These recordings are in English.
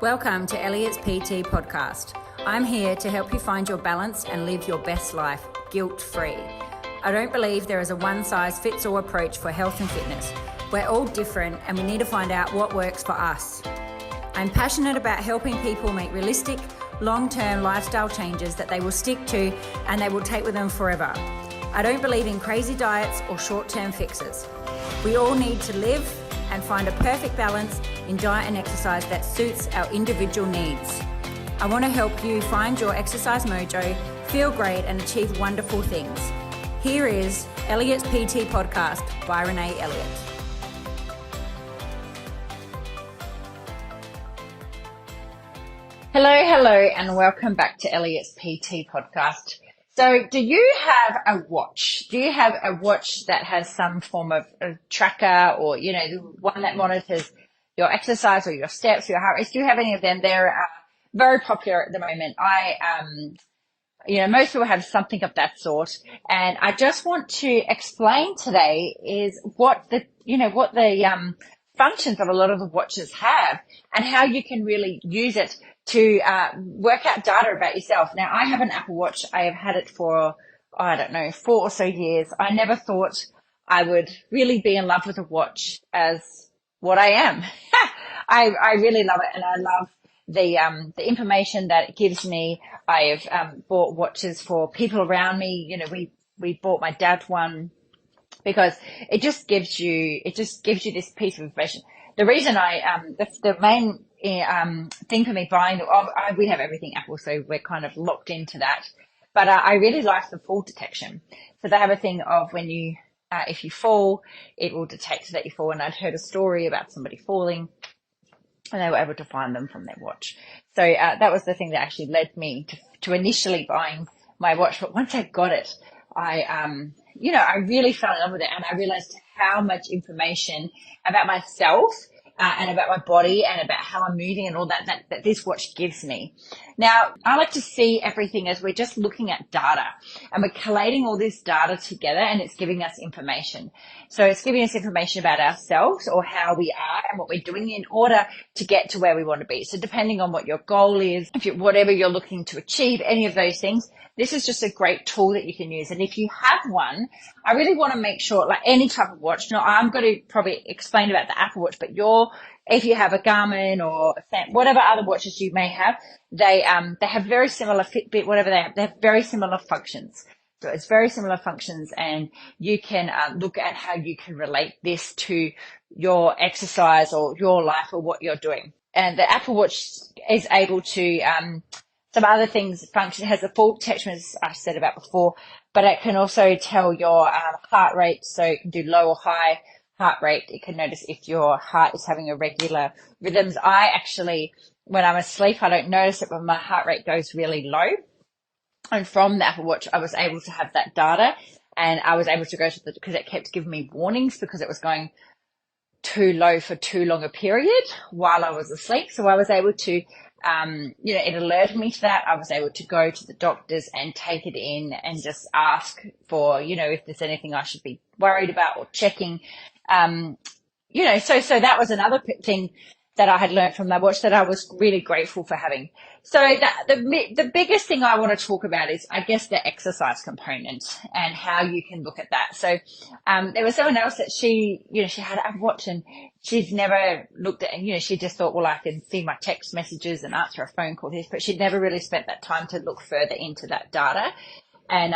Welcome to Elliott's PT podcast. I'm here to help you find your balance and live your best life guilt-free. I don't believe there is a one-size-fits-all approach for health and fitness. We're all different and we need to find out what works for us. I'm passionate about helping people make realistic, long-term lifestyle changes that they will stick to and they will take with them forever. I don't believe in crazy diets or short-term fixes. We all need to live and find a perfect balance in diet and exercise that suits our individual needs. I want to help you find your exercise mojo, feel great and achieve wonderful things. Here is Elliott's PT podcast by Renae Elliott. Hello and welcome back to Elliott's PT podcast. So do you have a watch? Do you have a watch that has some form of a tracker or, one that monitors your exercise or your steps, your heart rate? Do you have any of them? They're very popular at the moment. Most people have something of that sort. And I just want to explain today is what the functions of a lot of the watches have and how you can really use it to work out data about yourself. Now, I have an Apple Watch. I have had it for, 4 or so years. I never thought I would really be in love with a watch as what I am. I really love it, and I love the information that it gives me. I have bought watches for people around me. We bought my dad one because it just gives you this piece of information. The reason the main thing for me buying, we have everything Apple, so we're kind of locked into that. But I really like the fall detection. So they have a thing of when you, if you fall, it will detect that you fall. And I'd heard a story about somebody falling, and they were able to find them from their watch. So that was the thing that actually led me to initially buying my watch. But once I got it, I really fell in love with it, and I realized how much information about myself and about my body and about how I'm moving and all that this watch gives me. Now, I like to see everything as we're just looking at data, and we're collating all this data together, and it's giving us information. So it's giving us information about ourselves or how we are and what we're doing in order to get to where we want to be. So depending on what your goal is, whatever you're looking to achieve, any of those things, this is just a great tool that you can use. And if you have one, I really want to make sure, like any type of watch, I'm going to probably explain about the Apple Watch, but if you have a Garmin or whatever other watches you may have, they have very similar Fitbit, whatever they have very similar functions. So it's very similar functions, and you can look at how you can relate this to your exercise or your life or what you're doing. And the Apple Watch is able to, some other things function. It has a fall detection, as I said about before, but it can also tell your heart rate. So it can do low or high heart rate. It can notice if your heart is having irregular rhythms. I actually, when I'm asleep, I don't notice it, but my heart rate goes really low. And from the Apple Watch, I was able to have that data, and I was able to go to because it kept giving me warnings because it was going too low for too long a period while I was asleep. So I was able to, it alerted me to that. I was able to go to the doctors and take it in and just ask for, if there's anything I should be worried about or checking. So that was another thing that I had learned from my watch that I was really grateful for having. So the biggest thing I want to talk about is, I guess, the exercise component and how you can look at that. So there was someone else that she had a watch, and she's never looked at, she just thought, well, I can see my text messages and answer a phone call, but she'd never really spent that time to look further into that data. And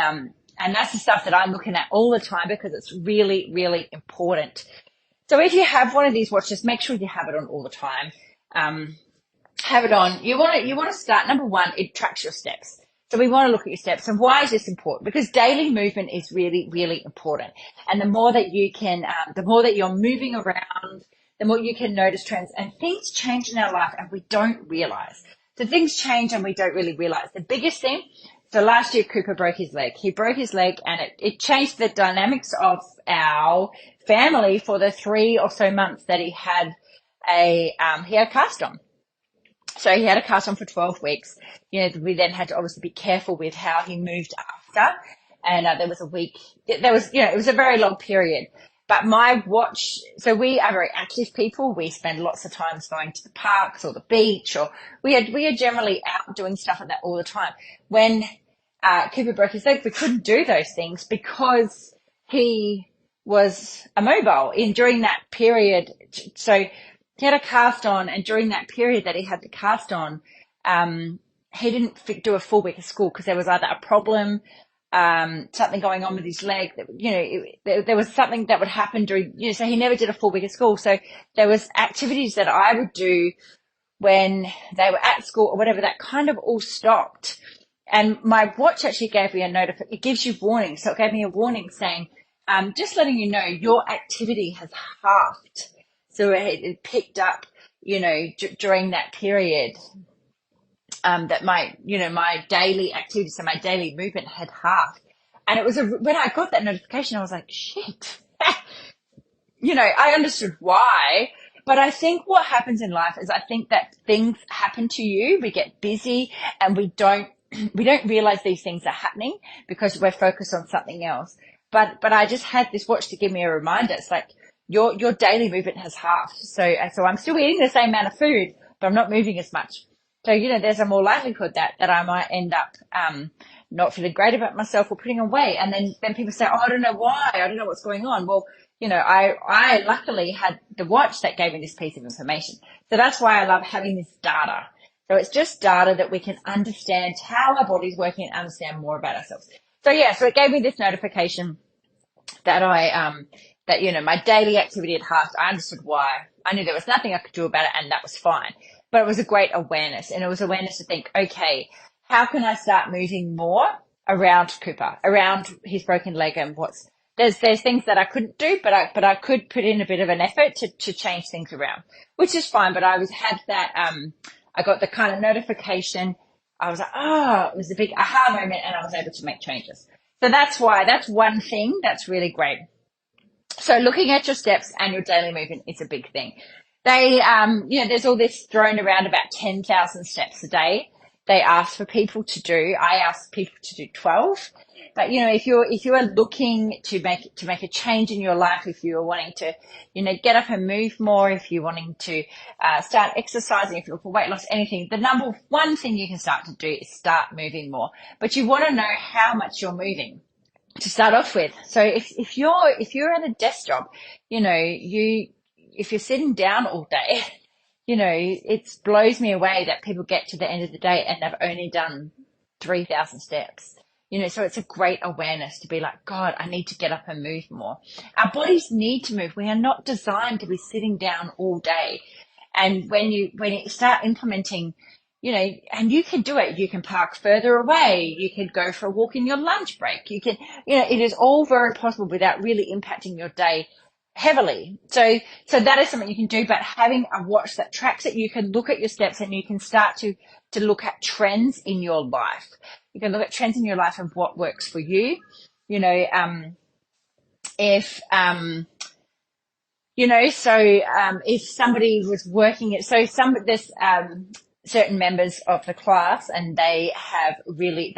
that's the stuff that I'm looking at all the time because it's really, really important. So if you have one of these watches, make sure you have it on all the time. Have it on. You want to start. Number one, it tracks your steps. So we want to look at your steps. And why is this important? Because daily movement is really, really important. And the more that you can, the more that you're moving around, the more you can notice trends. And things change in our life and we don't realize. So things change and we don't really realize. The biggest thing, so last year Cooper broke his leg. He broke his leg, and it changed the dynamics of our family for the 3 or so months that he had a cast on. So he had a cast on for 12 weeks. We then had to obviously be careful with how he moved after. And there was a week, it was a very long period. But my watch, so we are very active people. We spend lots of times going to the parks or the beach, or we are generally out doing stuff like that all the time. When Cooper broke his leg, we couldn't do those things because he was immobile during that period. So he had a cast on, and during that period that he had the cast on, he didn't do a full week of school because there was either a problem, something going on with his leg that, there was something that would happen during, so he never did a full week of school. So there was activities that I would do when they were at school or whatever that kind of all stopped. And my watch actually gave me a notification. It gives you warning. So it gave me a warning saying, just letting you know your activity has halved. So it picked up, during that period, that my daily activity, so my daily movement had halved. And it was when I got that notification, I was like, shit, I understood why. But I think what happens in life is I think that things happen to you. We get busy and we don't realize these things are happening because we're focused on something else. But I just had this watch to give me a reminder. It's like your daily movement has halved. So I'm still eating the same amount of food, but I'm not moving as much. So, there's a more likelihood that I might end up not feeling great about myself or putting on weight. And then people say, oh, I don't know why. I don't know what's going on. Well, I luckily had the watch that gave me this piece of information. So that's why I love having this data. So it's just data that we can understand how our body's working and understand more about ourselves. So so it gave me this notification that my daily activity had halved. I understood why. I knew there was nothing I could do about it, and that was fine. But it was a great awareness, and it was awareness to think, okay, how can I start moving more around Cooper, around his broken leg, and there's things that I couldn't do, but I could put in a bit of an effort to change things around, which is fine. But I had that, I got the kind of notification. I was like, it was a big aha moment, and I was able to make changes. So that's one thing that's really great. So looking at your steps and your daily movement is a big thing. They, there's all this thrown around about 10,000 steps a day. They ask for people to do. I ask people to do 12. But if you are looking to make a change in your life, if you are wanting to, get up and move more, if you're wanting to start exercising, if you're looking for weight loss, anything, the number one thing you can start to do is start moving more. But you want to know how much you're moving to start off with. So if you're at a desk job, if you're sitting down all day, it blows me away that people get to the end of the day and they've only done 3,000 steps. So it's a great awareness to be like, God, I need to get up and move more. Our bodies need to move. We are not designed to be sitting down all day. And when you start implementing, and you can do it, you can park further away, you can go for a walk in your lunch break, you can, it is all very possible without really impacting your day heavily. So that is something you can do, but having a watch that tracks it, you can look at your steps and you can start to look at trends in your life. You can look at trends in your life and what works for you. If somebody was working at, there's certain members of the class and they have really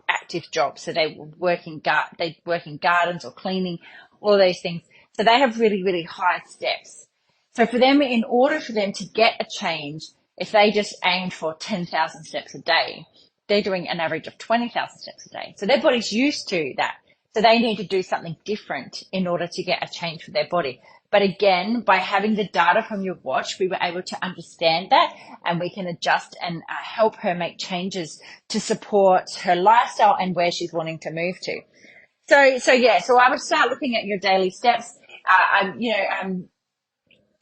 active jobs. So they work in gardens or cleaning, all those things. So they have really, really high steps. So for them, in order for them to get a change, if they just aimed for 10,000 steps a day, they're doing an average of 20,000 steps a day. So their body's used to that. So they need to do something different in order to get a change for their body. But again, by having the data from your watch, we were able to understand that, and we can adjust and help her make changes to support her lifestyle and where she's wanting to move to. So I would start looking at your daily steps. I'm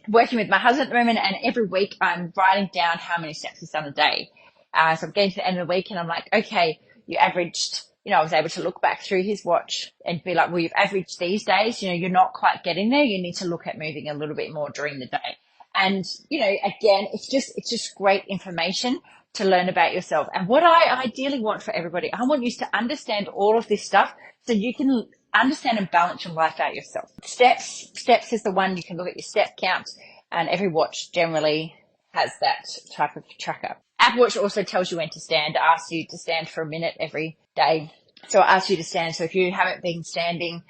working with my husband at the moment, and every week I'm writing down how many steps he's done a day. So I'm getting to the end of the week and I'm like, okay, you averaged, I was able to look back through his watch and be like, well, you've averaged these days, you're not quite getting there. You need to look at moving a little bit more during the day. And, again, it's just great information to learn about yourself. And what I ideally want for everybody, I want you to understand all of this stuff so you can understand and balance your life out yourself. Steps is the one you can look at your step count, and every watch generally has that type of tracker. Apple Watch also tells you when to stand. It asks you to stand for a minute every day. So it asks you to stand. So if you haven't been standing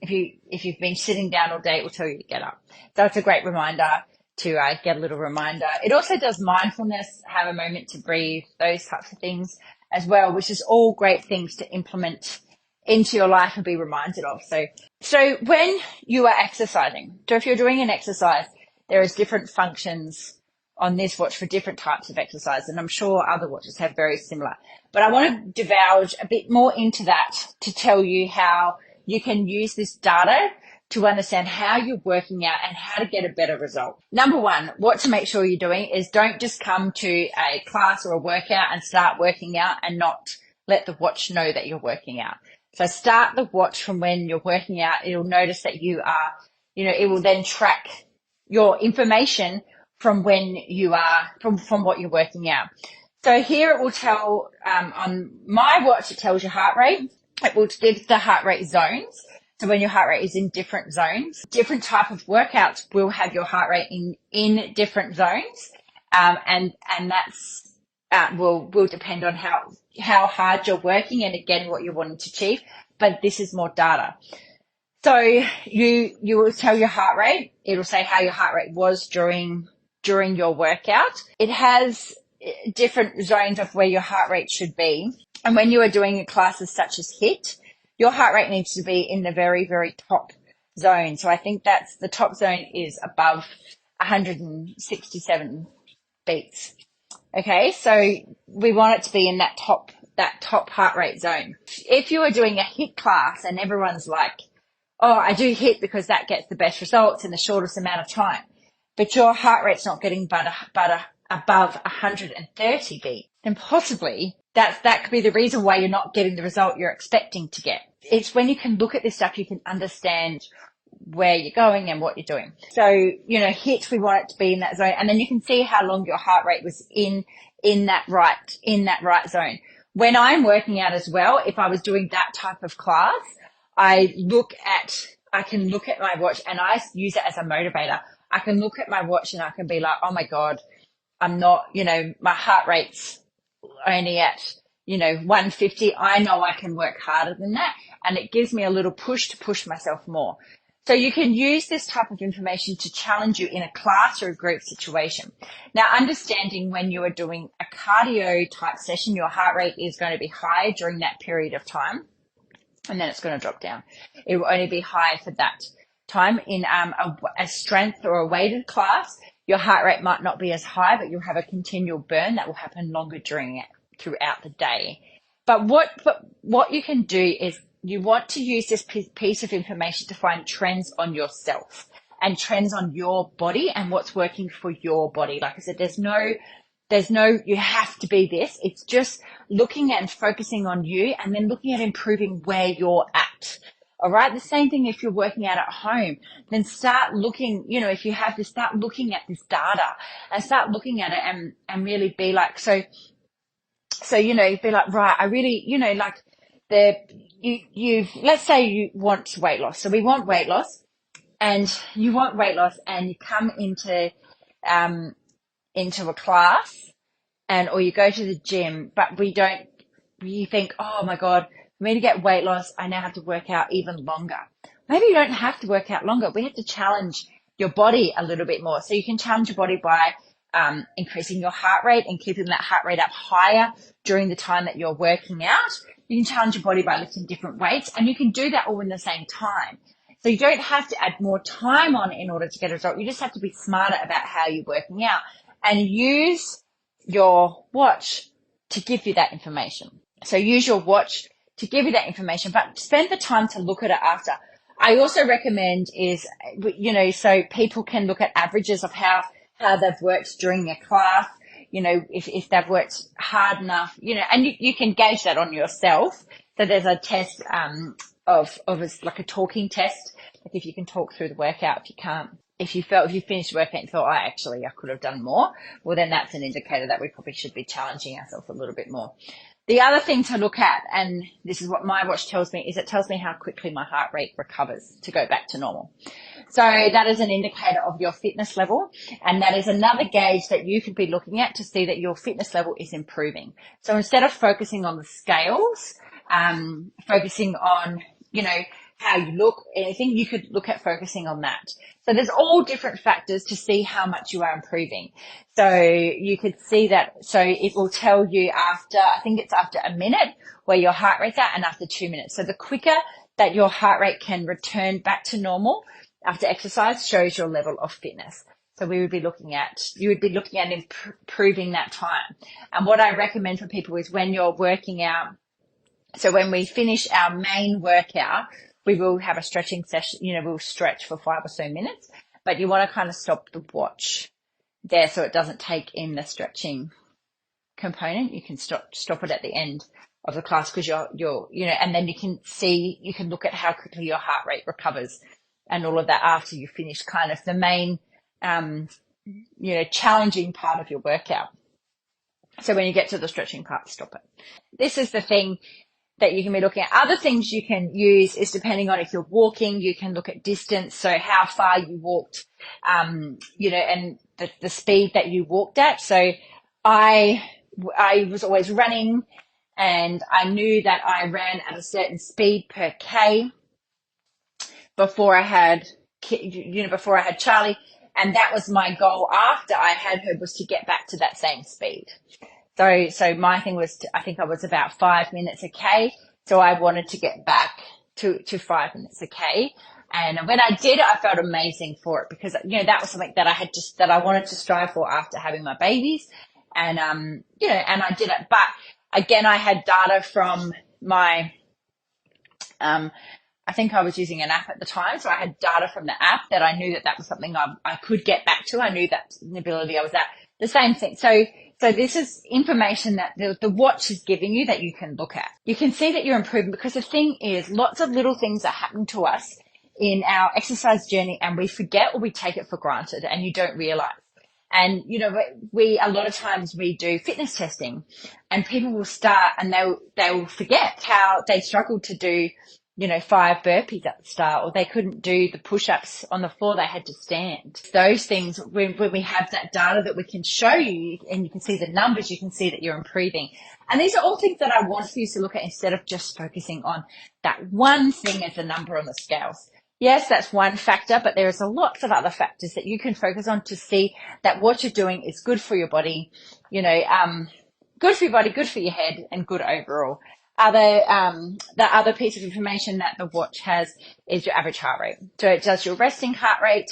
if you've been sitting down all day, it will tell you to get up. So it's a great reminder to get a little reminder. It also does mindfulness, have a moment to breathe, those types of things as well, which is all great things to implement into your life and be reminded of. So when you are exercising, so if you're doing an exercise, there is different functions on this watch for different types of exercise, and I'm sure other watches have very similar. But I want to divulge a bit more into that to tell you how you can use this data to understand how you're working out and how to get a better result. Number one, what to make sure you're doing is don't just come to a class or a workout and start working out and not let the watch know that you're working out. So start the watch from when you're working out. It'll notice that you are, it will then track your information from when you are, from what you're working out. So here it will tell, on my watch, it tells your heart rate. It will give the heart rate zones. So when your heart rate is in different zones, different type of workouts will have your heart rate in different zones. And that's, will depend on how hard you're working and again, what you're wanting to achieve. But this is more data. So you will tell your heart rate. It'll say how your heart rate was during your workout. It has different zones of where your heart rate should be. And when you are doing classes such as HIIT, your heart rate needs to be in the very, very top zone. So I think that's the top zone is above 167 beats. Okay. So we want it to be in that top heart rate zone. If you are doing a HIIT class and everyone's like, oh, I do HIIT because that gets the best results in the shortest amount of time, but your heart rate's not getting but above 130 beats, then possibly that could be the reason why you're not getting the result you're expecting to get. It's when you can look at this stuff, you can understand where you're going and what you're doing. So, HIIT, we want it to be in that zone. And then you can see how long your heart rate was in that right zone. When I'm working out as well, if I was doing that type of class, I can look at my watch and I use it as a motivator. I can look at my watch and I can be like, oh my God, I'm not, my heart rate's only at, 150. I know I can work harder than that. And it gives me a little push to push myself more. So you can use this type of information to challenge you in a class or a group situation. Now, understanding when you are doing a cardio type session, your heart rate is going to be high during that period of time. And then it's going to drop down. It will only be high for that time. In a strength or a weighted class, your heart rate might not be as high, but you'll have a continual burn that will happen longer throughout the day. But what you can do is you want to use this piece of information to find trends on yourself and trends on your body and what's working for your body. Like I said, there's no, you have to be this. It's just looking at and focusing on you and then looking at improving where you're at. All right. The same thing if you're working out at home, then start looking, if you have this, start looking at this data and start looking at it and really be like, so, be like, right, I really, let's say you want weight loss. So we want weight loss and you want weight loss and you come into a class or you go to the gym, but you think, oh my God, for me to get weight loss, I now have to work out even longer. Maybe you don't have to work out longer. We have to challenge your body a little bit more. So you can challenge your body by increasing your heart rate and keeping that heart rate up higher during the time that you're working out. You can challenge your body by lifting different weights and you can do that all in the same time. So you don't have to add more time on in order to get a result. You just have to be smarter about how you're working out and use your watch to give you that information. So use your watch to give you that information, but spend the time to look at it after. I also recommend is, so people can look at averages of how they've worked during a class, if they've worked hard enough, and you can gauge that on yourself. So there's a test, of like a talking test. Like if you can talk through the workout, if you can't, if you finished working and thought, I could have done more, well, then that's an indicator that we probably should be challenging ourselves a little bit more. The other thing to look at, and this is what my watch tells me, is it tells me how quickly my heart rate recovers to go back to normal. So that is an indicator of your fitness level, and that is another gauge that you could be looking at to see that your fitness level is improving. So instead of focusing on the scales, focusing on, how you look, anything, you could look at focusing on that. So there's all different factors to see how much you are improving. So you could see that. So it will tell you after, I think it's after a minute where your heart rate's at, and after 2 minutes. So the quicker that your heart rate can return back to normal after exercise shows your level of fitness. So you would be looking at improving that time. And what I recommend for people is when you're working out, so when we finish our main workout, we will have a stretching session, we'll stretch for 5 or so minutes, but you want to kind of stop the watch there so it doesn't take in the stretching component. You can stop it at the end of the class because you're and then you can look at how quickly your heart rate recovers and all of that after you finish kind of the main, challenging part of your workout. So when you get to the stretching part, stop it. This is the thing that you can be looking at. Other things you can use is depending on if you're walking, you can look at distance. So how far you walked, and the speed that you walked at. So I was always running, and I knew that I ran at a certain speed per K before I had Charlie. And that was my goal after I had her, was to get back to that same speed. So my thing was I think I was about 5 minutes a K. So I wanted to get back to 5 minutes a K. And when I did, I felt amazing for it because, that was something that I wanted to strive for after having my babies. And, and I did it. But again, I had data from my, I think I was using an app at the time. So I had data from the app that I knew that was something I could get back to. I knew that's an ability I was at. The same thing. So this is information that the watch is giving you that you can look at. You can see that you're improving because the thing is lots of little things are happening to us in our exercise journey and we forget or we take it for granted and you don't realize. And, a lot of times we do fitness testing and people will start and they will forget how they struggled to do 5 burpees at the start, or they couldn't do the push-ups on the floor, they had to stand. Those things, when we have that data that we can show you and you can see the numbers, you can see that you're improving. And these are all things that I want you to look at instead of just focusing on that one thing as a number on the scales. Yes, that's one factor, but there is lots of other factors that you can focus on to see that what you're doing is good for your body, good for your body, good for your head, and good overall. The other piece of information that the watch has is your average heart rate. So it does your resting heart rate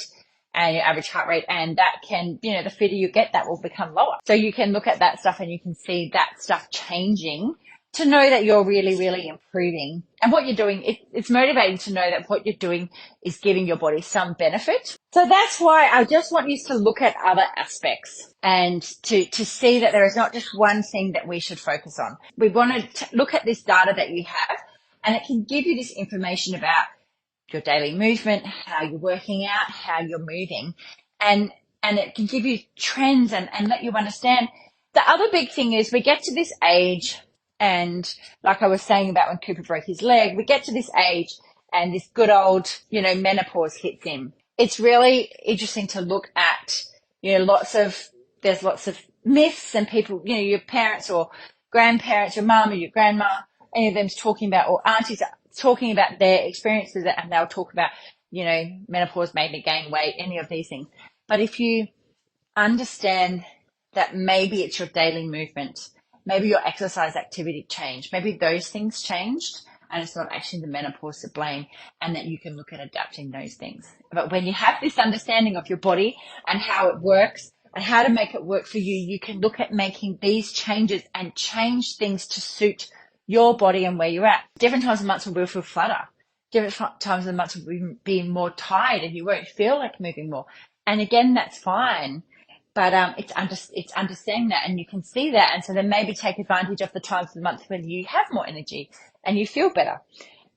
and your average heart rate, and that can, the fitter you get, that will become lower. So you can look at that stuff and you can see that stuff changing to know that you're really, really improving. And what you're doing, it's motivating to know that what you're doing is giving your body some benefit. So that's why I just want you to look at other aspects and to see that there is not just one thing that we should focus on. We want to look at this data that you have, and it can give you this information about your daily movement, how you're working out, how you're moving, and it can give you trends and let you understand. The other big thing is we get to this age, and like I was saying about when Cooper broke his leg, we get to this age and this good old, menopause hits him. It's really interesting to look at, there's lots of myths and people, your parents or grandparents, your mum or your grandma, any of them's talking about, or aunties are talking about their experiences, and they'll talk about, menopause made me gain weight, any of these things. But if you understand that maybe it's your daily movement, maybe your exercise activity changed, maybe those things changed, and it's not actually the menopause to blame, and that you can look at adapting those things. But when you have this understanding of your body and how it works and how to make it work for you, you can look at making these changes and change things to suit your body and where you're at. Different times of months will feel flatter. Different times of the month will be more tired and you won't feel like moving more. And again, that's fine. But it's understanding that, and you can see that, and so then maybe take advantage of the times of the month when you have more energy and you feel better.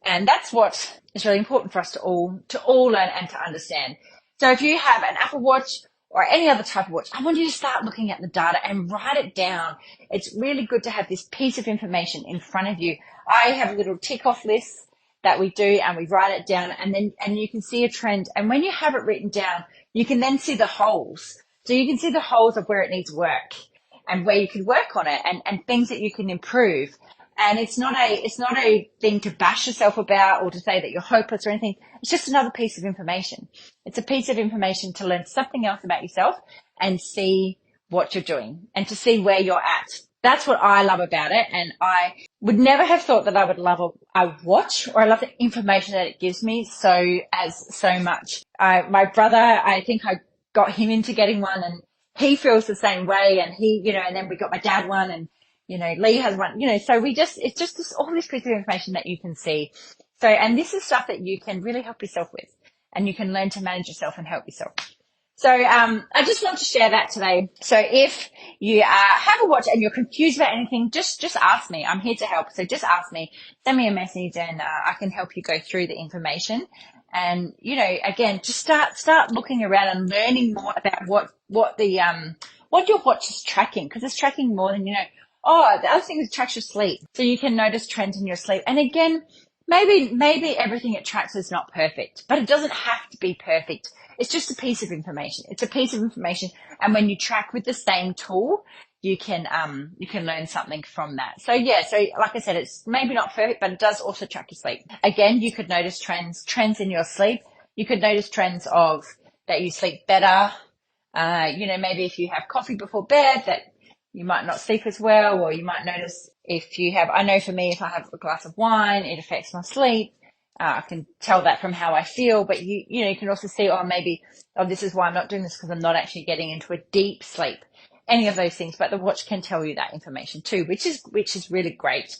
And that's what is really important for us to all learn and to understand. So if you have an Apple Watch or any other type of watch, I want you to start looking at the data and write it down. It's really good to have this piece of information in front of you. I have a little tick off list that we do, and we write it down, and you can see a trend. And when you have it written down, you can then see the holes. So you can see the holes of where it needs work and where you can work on it, and things that you can improve. And it's not a thing to bash yourself about or to say that you're hopeless or anything. It's just another piece of information. It's a piece of information to learn something else about yourself and see what you're doing and to see where you're at. That's what I love about it. And I would never have thought that I would love a watch, or I love the information that it gives me so much. My brother, I think I got him into getting one, and he feels the same way. And and then we got my dad one, and Lee has one, so it's just all this piece of information that you can see. So, and this is stuff that you can really help yourself with, and you can learn to manage yourself and help yourself. So, I just want to share that today. So if you have a watch and you're confused about anything, just ask me. I'm here to help. So just ask me, send me a message, and I can help you go through the information. And, again, just start looking around and learning more about what your watch is tracking, because it's tracking more than, Oh, the other thing is it tracks your sleep. So you can notice trends in your sleep. And again, maybe everything it tracks is not perfect, but it doesn't have to be perfect. It's just a piece of information. It's a piece of information. And when you track with the same tool, you can learn something from that. So like I said, it's maybe not perfect, but it does also track your sleep. Again, you could notice trends in your sleep. You could notice trends of that you sleep better. Maybe if you have coffee before bed, that you might not sleep as well, or you might notice I know for me, if I have a glass of wine, it affects my sleep. I can tell that from how I feel, but you can also see, this is why I'm not doing this, because I'm not actually getting into a deep sleep, any of those things. But the watch can tell you that information too, which is really great.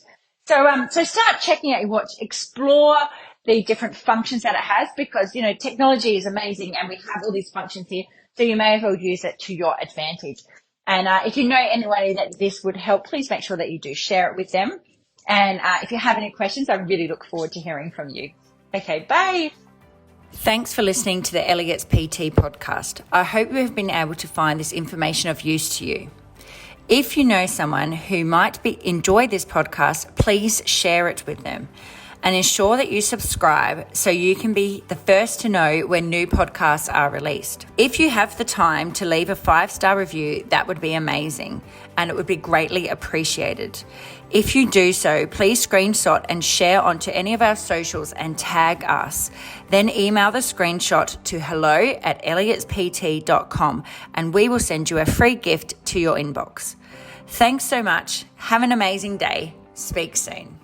So start checking out your watch, explore the different functions that it has, because, technology is amazing and we have all these functions here. So you may as well use it to your advantage. And if you know anybody that this would help, please make sure that you do share it with them. And if you have any questions, I really look forward to hearing from you. Okay, bye. Thanks for listening to the Elliott's PT podcast. I hope you have been able to find this information of use to you. If you know someone who might enjoy this podcast, please share it with them. And ensure that you subscribe so you can be the first to know when new podcasts are released. If you have the time to leave a 5-star review, that would be amazing, and it would be greatly appreciated. If you do so, please screenshot and share onto any of our socials and tag us. Then email the screenshot to hello@elliotspt.com and we will send you a free gift to your inbox. Thanks so much. Have an amazing day. Speak soon.